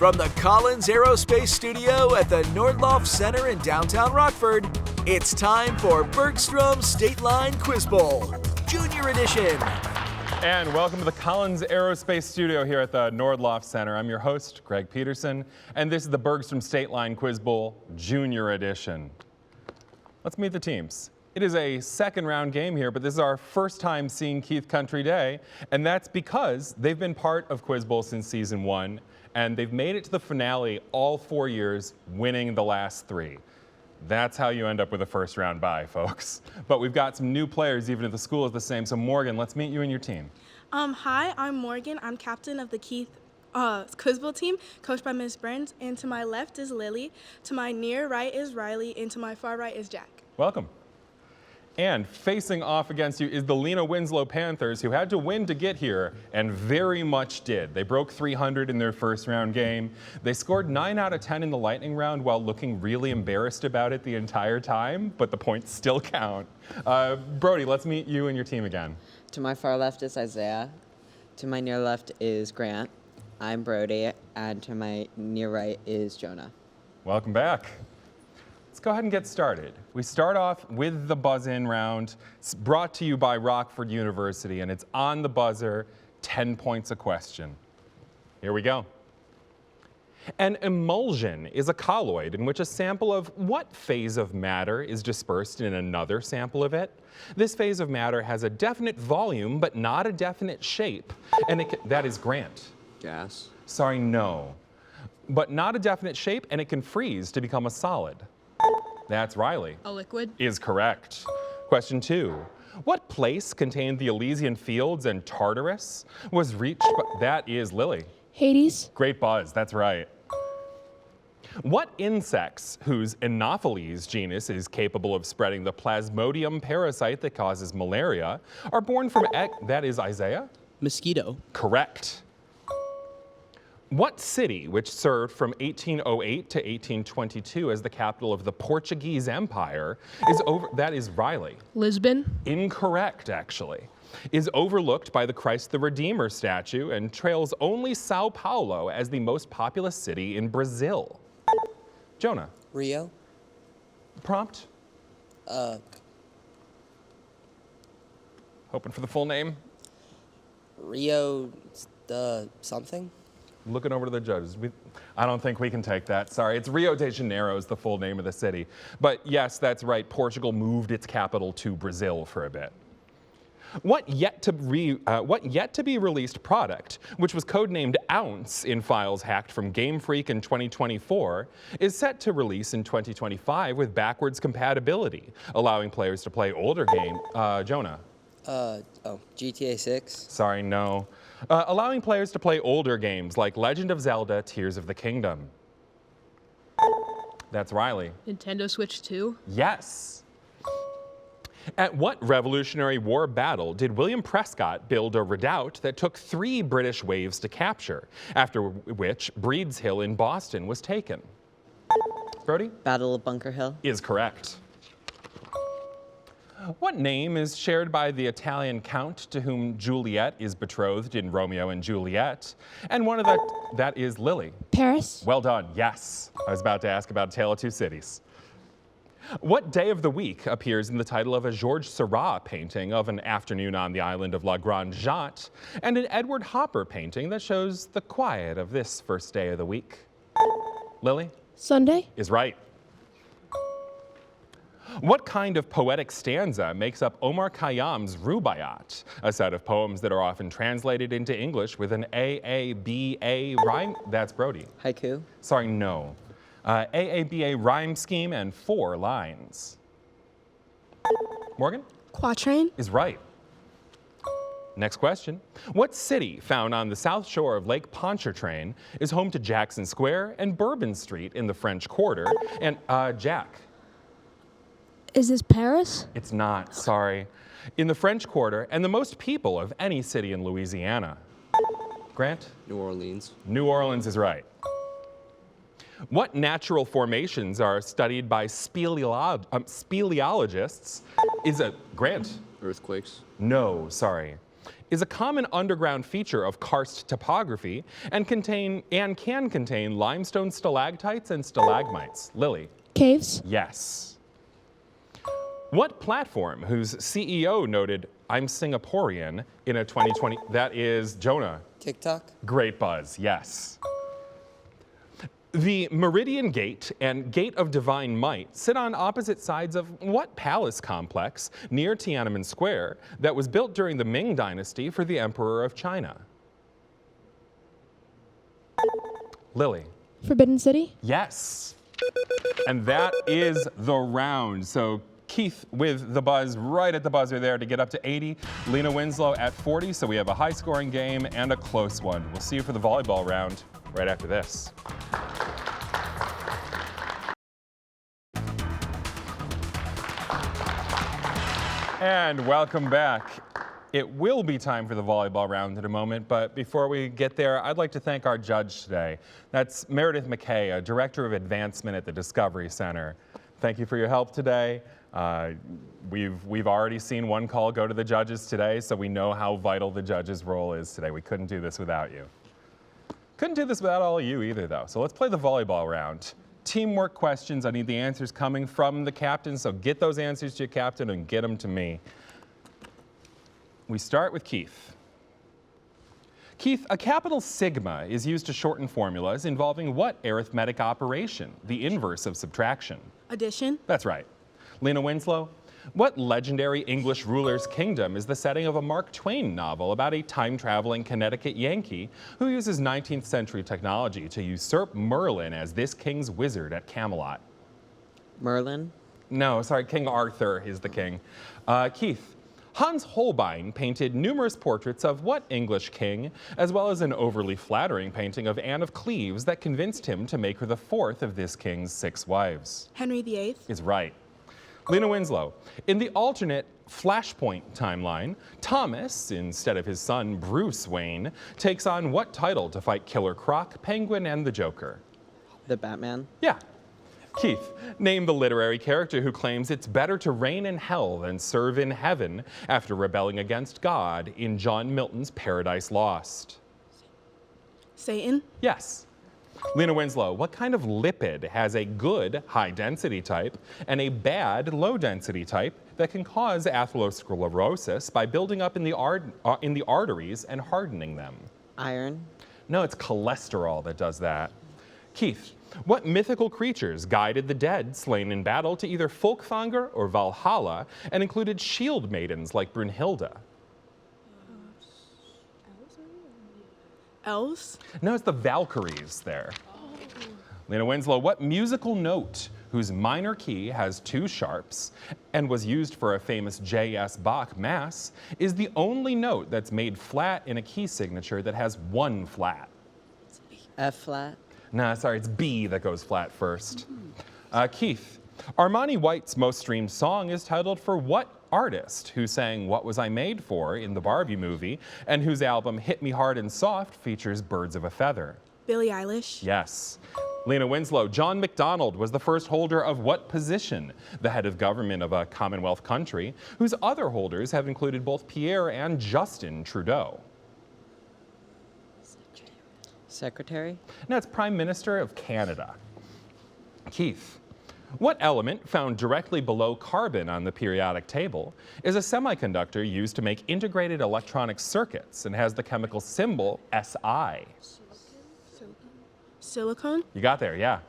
From the Collins Aerospace Studio at the Nordloff Center in downtown Rockford, it's time for Bergstrom State Line Quiz Bowl, Junior Edition. And welcome to the Collins Aerospace Studio here at the Nordloff Center. I'm your host, Greg Peterson, and this is the Bergstrom State Line Quiz Bowl, Junior Edition. Let's meet the teams. It is a second round game here, but this is our first time seeing Keith Country Day, and that's because they've been part of Quiz Bowl since season 1, and they've made it to the finale all 4 years, winning the last 3. That's how you end up with a first round bye, folks. But we've got some new players, even if the school is the same. So Morgan, let's meet you and your team. Hi, I'm Morgan. I'm captain of the Keith Quiz Bowl team, coached by Ms. Burns. And to my left is Lily. To my near right is Riley. And to my far right is Jack. Welcome. And facing off against you is the Lena Winslow Panthers, who had to win to get here, and very much did. They broke 300 in their first round game. They scored 9 out of 10 in the lightning round while looking really embarrassed about it the entire time, but the points still count. Brody, let's meet you and your team again. To my far left is Isaiah. To my near left is Grant. I'm Brody, and to my near right is Jonah. Welcome back. Let's go ahead and get started. We start off with the buzz-in round. It's brought to you by Rockford University, and it's on the buzzer, 10 points a question. Here we go. An emulsion is a colloid in which a sample of what phase of matter is dispersed in another sample of it? This phase of matter has a definite volume, but not a definite shape, and that is Grant. Gas. Sorry, no. But not a definite shape, and it can freeze to become a solid. That's Riley. A liquid. Is correct. Question 2. What place contained the Elysian Fields and Tartarus was reached by... That is Lily. Hades. Great buzz, that's right. What insects whose Anopheles genus is capable of spreading the Plasmodium parasite that causes malaria are born from egg... That is Isaiah? Mosquito. Correct. What city, which served from 1808 to 1822 as the capital of the Portuguese Empire, that is Riley. Lisbon. Incorrect, actually. Is overlooked by the Christ the Redeemer statue and trails only Sao Paulo as the most populous city in Brazil. Jonah. Rio. Prompt? Hoping for the full name? Rio the something? Looking over to the judges. I don't think we can take that. Sorry, it's Rio de Janeiro is the full name of the city. But yes, that's right. Portugal moved its capital to Brazil for a bit. What yet to be released product, which was codenamed Ounce in files hacked from Game Freak in 2024, is set to release in 2025 with backwards compatibility, allowing players to play older games. Jonah. GTA 6. Sorry, no. Allowing players to play older games like Legend of Zelda, Tears of the Kingdom. That's Riley. Nintendo Switch 2. Yes. At what Revolutionary War battle did William Prescott build a redoubt that took 3 British waves to capture, after which Breed's Hill in Boston was taken? Brody? Battle of Bunker Hill. Is correct. What name is shared by the Italian count to whom Juliet is betrothed in Romeo and Juliet? And that is Lily. Paris. Well done, yes. I was about to ask about A Tale of Two Cities. What day of the week appears in the title of a Georges Seurat painting of an afternoon on the island of La Grande Jatte, and an Edward Hopper painting that shows the quiet of this first day of the week? Lily? Sunday. Is right. What kind of poetic stanza makes up Omar Khayyam's Rubaiyat, a set of poems that are often translated into English with an AABA rhyme? That's Brody. Haiku. Sorry, no. AABA rhyme scheme and 4 lines. Morgan? Quatrain. Is right. Next question. What city found on the south shore of Lake Pontchartrain is home to Jackson Square and Bourbon Street in the French Quarter? And Jack? Is this Paris? It's not, sorry. In the French Quarter and the most people of any city in Louisiana. Grant? New Orleans. New Orleans is right. What natural formations are studied by speleologists? Grant? Earthquakes. No, sorry. is a common underground feature of karst topography and can contain limestone stalactites and stalagmites? Lily? Caves. Yes. What platform, whose CEO noted, "I'm Singaporean," in a 2020, that is Jonah. TikTok. Great buzz, yes. The Meridian Gate and Gate of Divine Might sit on opposite sides of what palace complex near Tiananmen Square that was built during the Ming Dynasty for the Emperor of China? Lily? Forbidden City. Yes. And that is the round. So Keith with the buzz right at the buzzer there to get up to 80. Lena Winslow at 40. So we have a high scoring game and a close one. We'll see you for the volleyball round right after this. And welcome back. It will be time for the volleyball round in a moment, but before we get there, I'd like to thank our judge today. That's Meredith McKay, Director of Advancement at the Discovery Center. Thank you for your help today. We've already seen one call go to the judges today, so we know how vital the judge's role is today. We couldn't do this without you. Couldn't do this without all of you either, though. So let's play the volleyball round. Teamwork questions. I need the answers coming from the captain, so get those answers to your captain and get them to me. We start with Keith. Keith, a capital sigma is used to shorten formulas involving what arithmetic operation? The inverse of subtraction. Addition. That's right. Lena Winslow, what legendary English ruler's kingdom is the setting of a Mark Twain novel about a time-traveling Connecticut Yankee who uses 19th century technology to usurp Merlin as this king's wizard at Camelot? Merlin. No, sorry, King Arthur is the king. Keith, Hans Holbein painted numerous portraits of what English king, as well as an overly flattering painting of Anne of Cleves that convinced him to make her the fourth of this king's 6 wives? Henry VIII. Is right. Lena Winslow, in the alternate Flashpoint timeline, Thomas, instead of his son Bruce Wayne, takes on what title to fight Killer Croc, Penguin, and the Joker? The Batman. Yeah. Keith, name the literary character who claims it's better to reign in hell than serve in heaven after rebelling against God in John Milton's Paradise Lost. Satan. Yes. Lena Winslow, what kind of lipid has a good high-density type and a bad low-density type that can cause atherosclerosis by building up in the arteries and hardening them? Iron. No, it's cholesterol that does that. Keith, what mythical creatures guided the dead slain in battle to either Folkvanger or Valhalla and included shield maidens like Brunhilde? Elves. No, it's the Valkyries there. Lena Winslow, what musical note whose minor key has 2 sharps and was used for a famous J.S. Bach mass is the only note that's made flat in a key signature that has 1 flat? F flat. No, sorry, it's B that goes flat first. Keith, Armani White's most streamed song is titled for what artist who sang What Was I Made For in the Barbie movie and whose album Hit Me Hard and Soft features Birds of a Feather? Billie Eilish. Yes. Lena Winslow, John MacDonald was the first holder of what position? The head of government of a Commonwealth country, whose other holders have included both Pierre and Justin Trudeau. Secretary. No, it's Prime Minister of Canada. Keith, what element found directly below carbon on the periodic table is a semiconductor used to make integrated electronic circuits and has the chemical symbol Si? Silicone. You got there, yeah.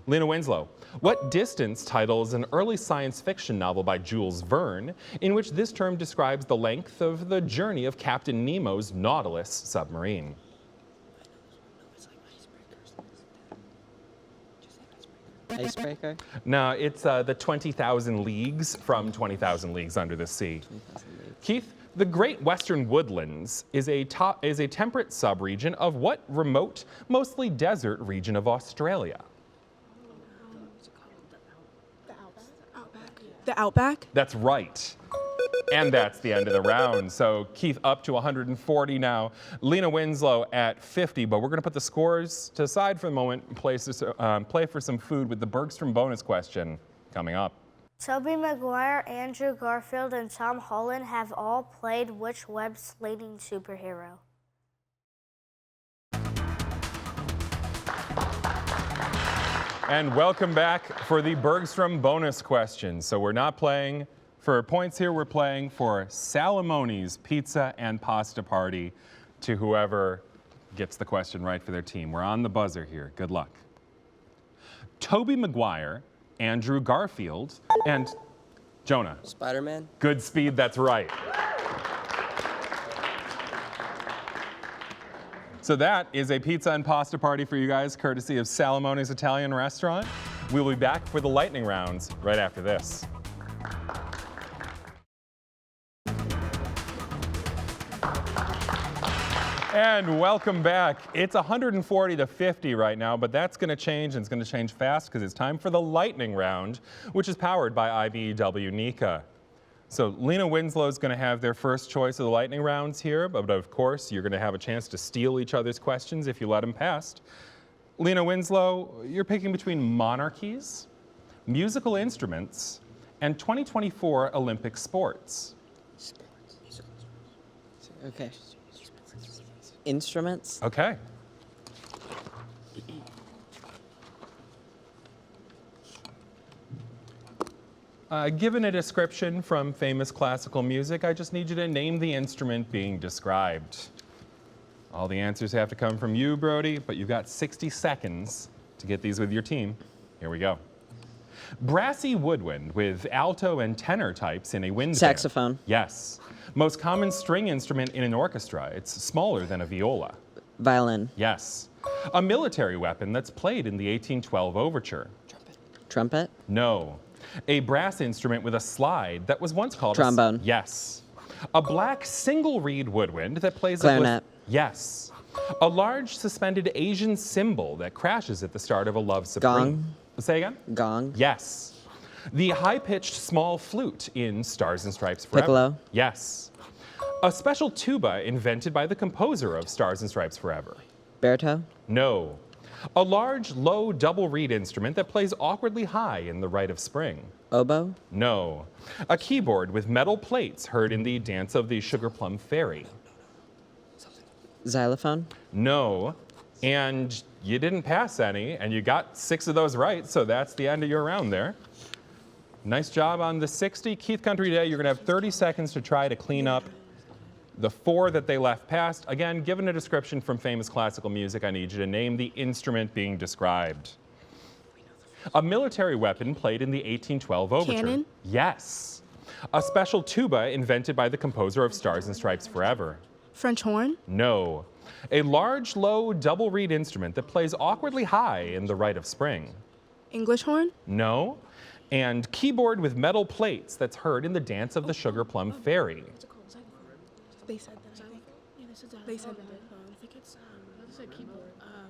Lena Winslow, what distance titles an early science fiction novel by Jules Verne in which this term describes the length of the journey of Captain Nemo's Nautilus submarine? Icebreaker. No, it's the 20,000 Leagues from 20,000 Leagues Under the Sea. Keith, the Great Western Woodlands is a temperate subregion of what remote, mostly desert region of Australia? The Outback. That's right. And that's the end of the round. So Keith up to 140 now. Lena Winslow at 50, but we're going to put the scores to the side for the moment and play for some food with the Bergstrom bonus question coming up. Tobey Maguire, Andrew Garfield, and Tom Holland have all played which web-slinging superhero? And welcome back for the Bergstrom bonus question. So we're not playing for points here, we're playing for Salamone's Pizza and Pasta Party to whoever gets the question right for their team. We're on the buzzer here. Good luck. Tobey Maguire, Andrew Garfield, and Jonah. Spider-Man. Good speed, that's right. So that is a pizza and pasta party for you guys, courtesy of Salamone's Italian Restaurant. We'll be back for the lightning rounds right after this. And welcome back. It's 140 to 50 right now, but that's going to change, and it's going to change fast because it's time for the lightning round, which is powered by IBEW Nika. So Lena Winslow is going to have their first choice of the lightning rounds here, but of course you're going to have a chance to steal each other's questions if you let them past. Lena Winslow, you're picking between monarchies, musical instruments, and 2024 Olympic sports. Okay. Instruments? Okay. Given a description from famous classical music, I just need you to name the instrument being described. All the answers have to come from you, Brody, but you've got 60 seconds to get these with your team. Here we go. Brassy woodwind with alto and tenor types in a wind Saxophone. band. Yes. Most common string instrument in an orchestra. It's smaller than a viola. Violin. Yes. A military weapon that's played in the 1812 overture. Trumpet. No. A brass instrument with a slide that was once called trombone. Yes. A black single reed woodwind that plays clarinet. Yes. A large suspended Asian cymbal that crashes at the start of a Love Supreme. Gong. Say again? Gong. Yes. The high-pitched small flute in Stars and Stripes Forever. Piccolo. Yes. A special tuba invented by the composer of Stars and Stripes Forever. Baritone. No. A large, low double reed instrument that plays awkwardly high in The Rite of Spring. Oboe. No. A keyboard with metal plates heard in the Dance of the Sugar Plum Fairy. Xylophone. No. And you didn't pass any, and you got 6 of those right, so that's the end of your round there. Nice job on the 60. Keith Country Day, you're going to have 30 seconds to try to clean up the 4 that they left past. Again, given a description from famous classical music, I need you to name the instrument being described. A military weapon played in the 1812 overture. Cannon? Yes. A special tuba invented by the composer of Stars and Stripes Forever. French horn? No. A large, low, double reed instrument that plays awkwardly high in The Rite of Spring. English horn? No. And keyboard with metal plates that's heard in the Dance of the Sugar Plum Fairy. They said that, I think. They said that. I think it's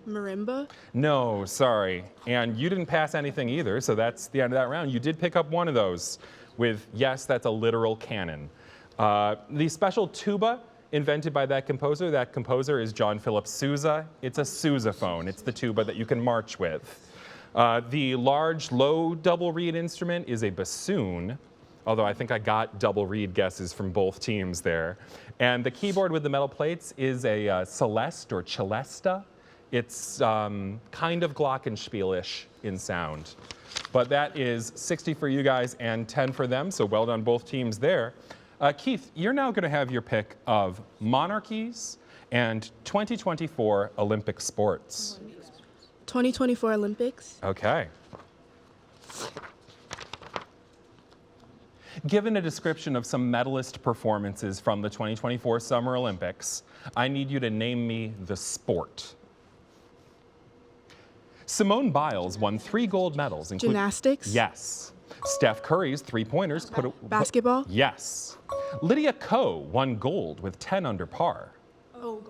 marimba? No, sorry. And you didn't pass anything either, so that's the end of that round. You did pick up one of those with, yes, that's a literal cannon. The special tuba invented by that composer is John Philip Sousa. It's a sousaphone. It's the tuba that you can march with. The large, low double reed instrument is a bassoon, although I think I got double reed guesses from both teams there. And the keyboard with the metal plates is a celeste or celesta. It's kind of glockenspielish in sound. But that is 60 for you guys and 10 for them, so well done both teams there. Keith, you're now going to have your pick of monarchies and 2024 Olympic sports. 2024 Olympics? Okay. Given a description of some medalist performances from the 2024 Summer Olympics, I need you to name me the sport. Simone Biles won 3 gold medals. Gymnastics? Yes. Steph Curry's three-pointers Basketball? Yes. Lydia Ko won gold with 10 under par. Oh,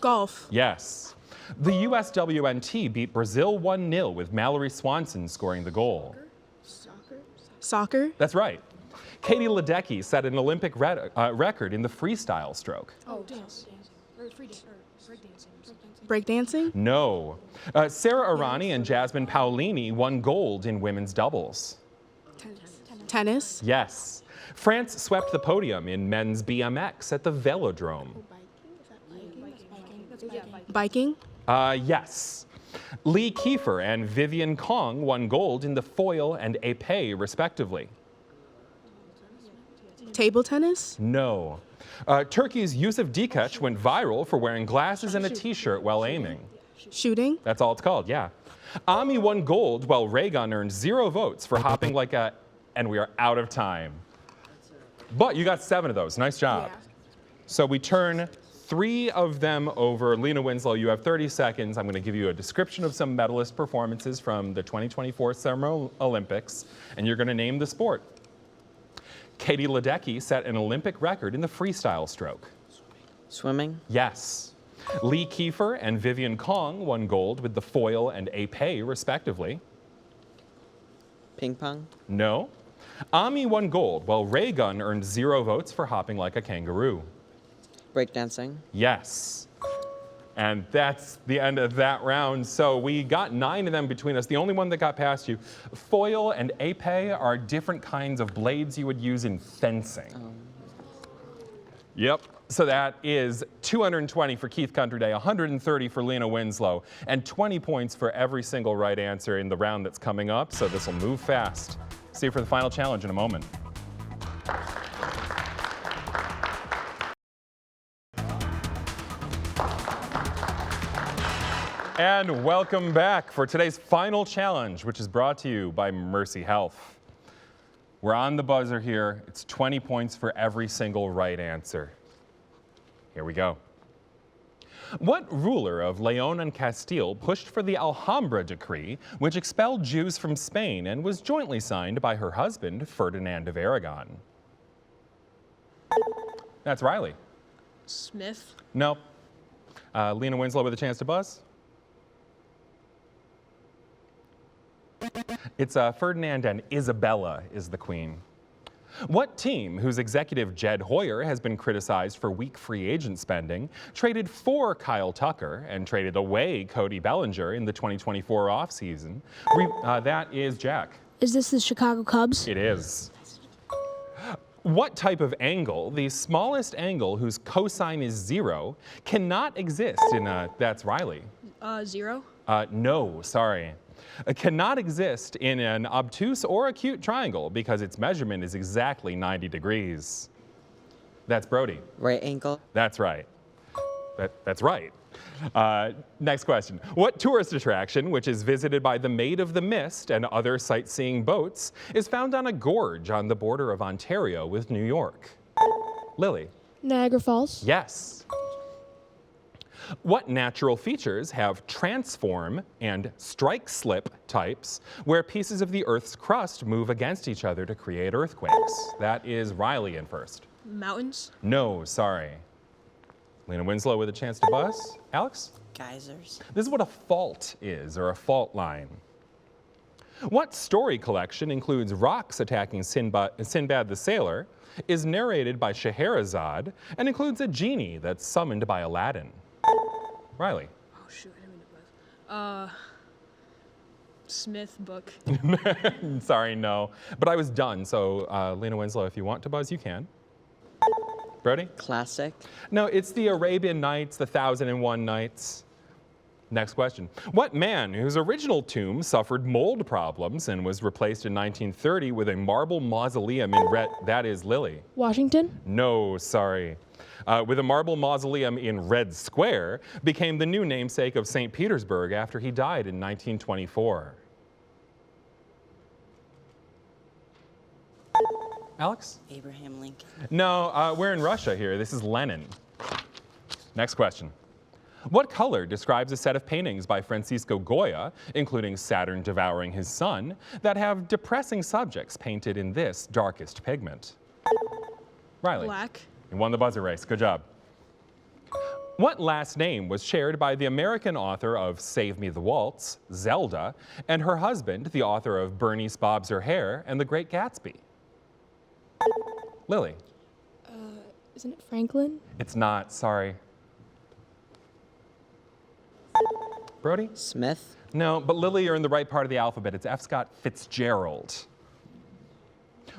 golf. Yes. The USWNT beat Brazil 1-0 with Mallory Swanson scoring the goal. Soccer? That's right. Katie Ledecky set an Olympic record in the freestyle stroke. Oh, dance. Breakdancing. Breakdancing? No. Sarah Arani and Jasmine Paolini won gold in women's doubles. Tennis. Yes. France swept the podium in men's BMX at the Velodrome. Biking. Yes. Lee Kiefer and Vivian Kong won gold in the foil and épée, respectively. Table tennis. No. Turkey's Yusuf Dikac went viral for wearing glasses and a t-shirt while aiming. Shooting. That's all it's called, yeah. Ami won gold while Raygun earned 0 votes for hopping like a... And we are out of time. But you got 7 of those. Nice job. Yeah. So we turn 3 of them over. Lena Winslow, you have 30 seconds. I'm going to give you a description of some medalist performances from the 2024 Summer Olympics, and you're going to name the sport. Katie Ledecky set an Olympic record in the freestyle stroke. Swimming. Yes. Lee Kiefer and Vivian Kong won gold with the foil and épée, respectively. Ping pong. No. Ami won gold, while Raygun earned 0 votes for hopping like a kangaroo. Breakdancing. Yes. And that's the end of that round. So we got 9 of them between us. The only one that got past you. Foil and épée are different kinds of blades you would use in fencing. Yep. So that is 220 for Keith Countryday, 130 for Lena Winslow, and 20 points for every single right answer in the round that's coming up. So this will move fast. See you for the final challenge in a moment. And welcome back for today's final challenge, which is brought to you by Mercy Health. We're on the buzzer here. It's 20 points for every single right answer. Here we go. What ruler of Leon and Castile pushed for the Alhambra Decree, which expelled Jews from Spain and was jointly signed by her husband, Ferdinand of Aragon? That's Riley. Smith. Nope. Lena Winslow with a chance to buzz. It's Ferdinand and Isabella is the queen. What team, whose executive Jed Hoyer has been criticized for weak free agent spending, traded for Kyle Tucker and traded away Cody Bellinger in the 2024 offseason? That is Jack. Is this the Chicago Cubs? It is. What type of angle, the smallest angle whose cosine is 0, cannot exist in that's Riley. 0. No, sorry. Cannot exist in an obtuse or acute triangle because its measurement is exactly 90 degrees. That's Brody. Right angle. That's right. That's right. Next question. What tourist attraction, which is visited by the Maid of the Mist and other sightseeing boats, is found on a gorge on the border of Ontario with New York? Lily. Niagara Falls. Yes. What natural features have transform and strike-slip types where pieces of the Earth's crust move against each other to create earthquakes? That is Riley in first. Mountains. No, sorry. Lena Winslow with a chance to buzz. Alex? Geysers. This is what a fault is, or a fault line. What story collection includes rocks attacking Sinbad the Sailor, is narrated by Scheherazade, and includes a genie that's summoned by Aladdin? Riley. Oh shoot, I didn't mean to buzz. Smith book. Sorry, no. But I was done, so Lena Winslow, if you want to buzz, you can. Brody? Classic. No, it's the Arabian Nights, the 1001 Nights. Next question. What man whose original tomb suffered mold problems and was replaced in 1930 with a marble mausoleum in red? That is Lily. Washington. No, sorry. With a marble mausoleum in Red Square, became the new namesake of St. Petersburg after he died in 1924. Alex? Abraham Lincoln. No, we're in Russia here. This is Lenin. Next question. What color describes a set of paintings by Francisco Goya, including Saturn devouring his son, that have depressing subjects painted in this darkest pigment? Riley. Black. You won the buzzer race. Good job. What last name was shared by the American author of Save Me the Waltz, Zelda, and her husband, the author of Bernice Bobs Her Hair and The Great Gatsby? Lily. Isn't it Franklin? It's not, sorry. Brody? Smith. No, but Lily, you're in the right part of the alphabet. It's F. Scott Fitzgerald.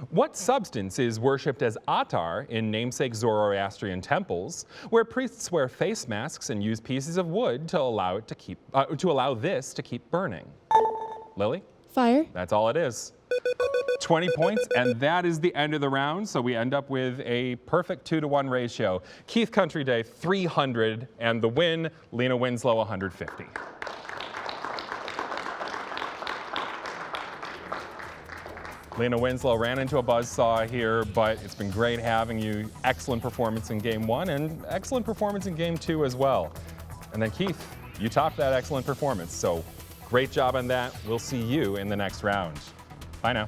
What substance is worshipped as attar in namesake Zoroastrian temples, where priests wear face masks and use pieces of wood to allow this to keep burning? Lily? Fire. That's all it is. 20 points, and that is the end of the round, so we end up with a perfect 2-to-1 ratio. Keith Country Day, 300, and the win, Lena Winslow, 150. Lena Winslow ran into a buzzsaw here, but it's been great having you. Excellent performance in Game 1 and excellent performance in Game 2 as well. And then Keith, you topped that excellent performance, so great job on that. We'll see you in the next round. Bye now.